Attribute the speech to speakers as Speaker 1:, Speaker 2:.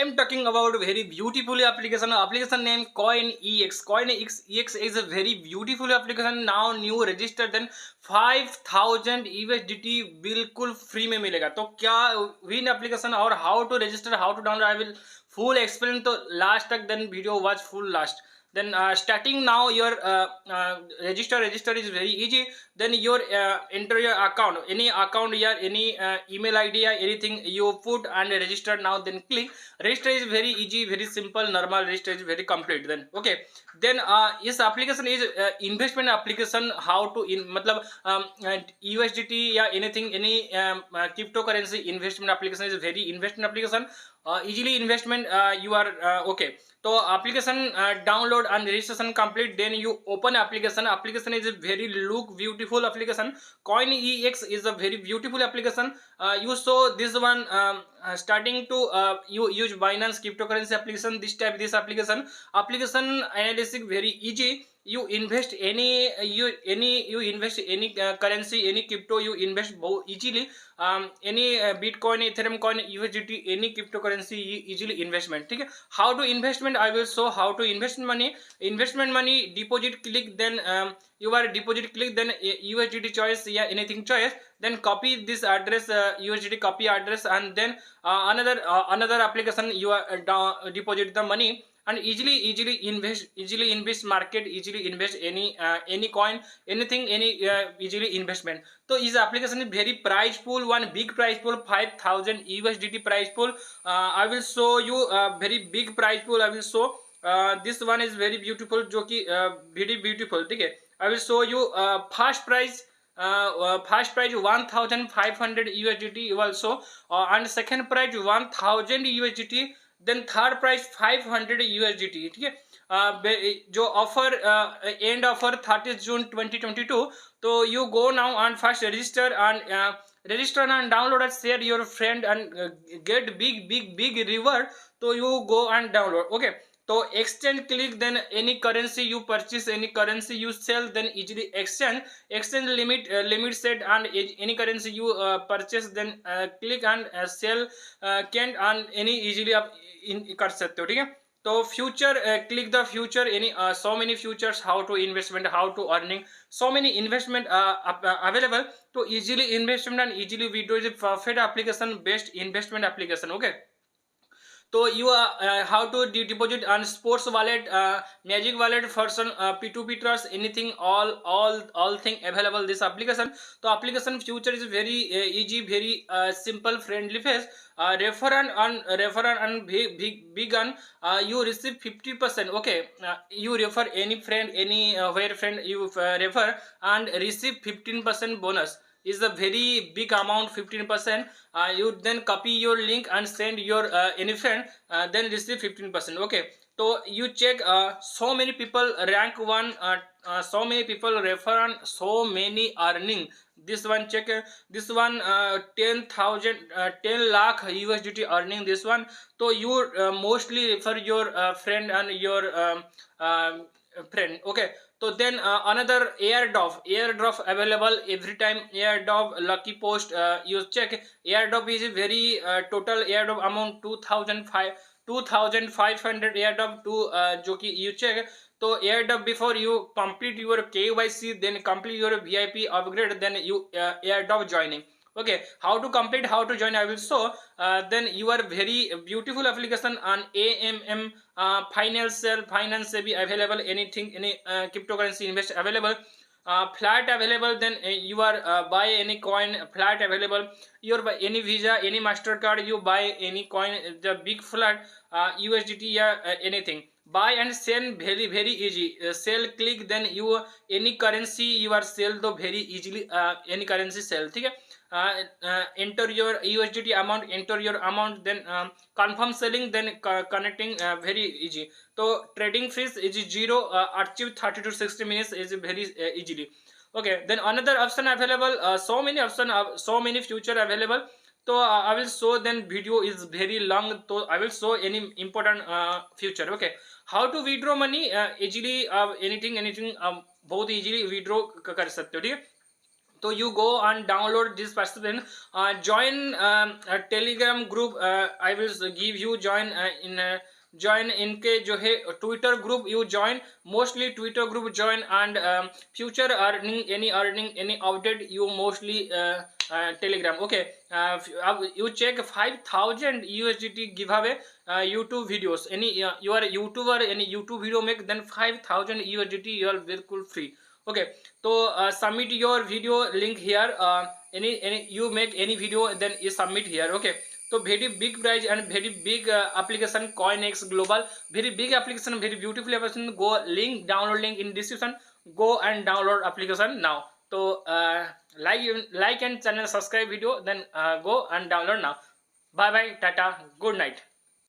Speaker 1: am talking about very beautiful application name CoinEx. CoinEx is a very beautiful application. Now new register then 5000 USDT बिल्कुल free में मिलेगा. तो क्या win application और how to register, how to download, I will full explain to last तक. then video watch full last. then starting now your register is very easy. then your enter your account, any account or any email id or anything you put and register now. then click register is very easy, very simple, normal register is very complete. then okay, then this application is investment application. how to in मतलब USDT या anything any cryptocurrency investment application is very investment application. easily investment you are okay. तो application download and registration complete. then you open application is a very look beautiful application. CoinEx is a very beautiful application. you saw this one starting to you use Binance cryptocurrency application. this application analysis very easy. you invest any you invest any currency, any crypto you invest easily. any Bitcoin, Ethereum coin, USDT, any cryptocurrency easily investment. ठीक है. how to investment I will show how to investment money deposit click. then you are deposit click, then USDT choice या anything choice. then copy this address, USDT copy address, and then another application you are deposit the money and easily invest market, easily invest any coin, anything, any easily investment. so is application is very price pool, one big price pool, 5000 USDT price pool. I will show you very big price pool. I will show this one is very beautiful, जो कि very beautiful. ठीक है. I will show you first price 1500 USDT also, and second price 1000 USDT. then third price 500 USDT. ठीक है. जो offer and offer 30 जून 2022. तो you go now and first register and download and share your friend and get big reward. so you go and download. okay. तो exchange click, then any currency you purchase, any currency you sell, then easily exchange limit set, and any currency you purchase, then click and sell can and any easily आप कर सकते हो. ठीक है. तो future click the future, any so many futures, how to investment, how to earning, so many investment available. तो easily investment and easily video is perfect application, best investment application. okay. तो you how to deposit on sports wallet, magic wallet, person P2P trust, anything, all thing available this application. तो application future is very easy, very simple, friendly face. refer and big on you receive 50%. okay. you refer any friend, any where friend you refer and receive 15% bonus. is a very big amount, 15%. you then copy your link and send your any friend, then receive 15%. okay. so you check so many people rank one, so many people refer and so many earning. this one check this one 10 lakh USDT earning this one. so you mostly refer your friend and your friend. okay. so then another airdrop available every time. airdrop lucky post you check. airdrop is very total airdrop amount 2500 airdrop to जो कि you check. तो airdrop before you complete your KYC, then complete your VIP upgrade, then you airdrop joining. okay. how to complete, how to join I will show. then you are very beautiful application on AMM finance be available, anything, any cryptocurrency invest available. flat available. then you are buy any coin, flat available. your buy any Visa, any MasterCard, you buy any coin, the big flat USDT या anything. buy and sell very easy. sell click, then you any currency you are sell तो very easily any currency sell. ठीक है. enter your USDT amount, enter your amount, then confirm selling, then connecting very easy. तो trading fees is 0, achieve 30 to 60 minutes is very easily. okay. then another option available, so many option, so many future available. तो I will show, then video is very long, तो I will show any important future. okay. how to withdraw money easily, anything बहुत easily withdraw कर सकते हो. ठीक है. So you go and download this person, join a telegram group, I will give you join in join इनके जो है Twitter group you join, mostly Twitter group join and future earning any update you mostly Telegram okay. अब you check 5000 USDT give away YouTube videos, any you are YouTuber, any YouTube video make then 5000 USDT you are बिल्कुल free. Okay, so submit your video link here, any you make any video then you submit here. Okay, so very big prize and very big application CoinEx global, very big application, very beautiful application. Go link, download link in description, go and download application now. So like and channel subscribe video, then go and download now. Bye bye, tata, good night.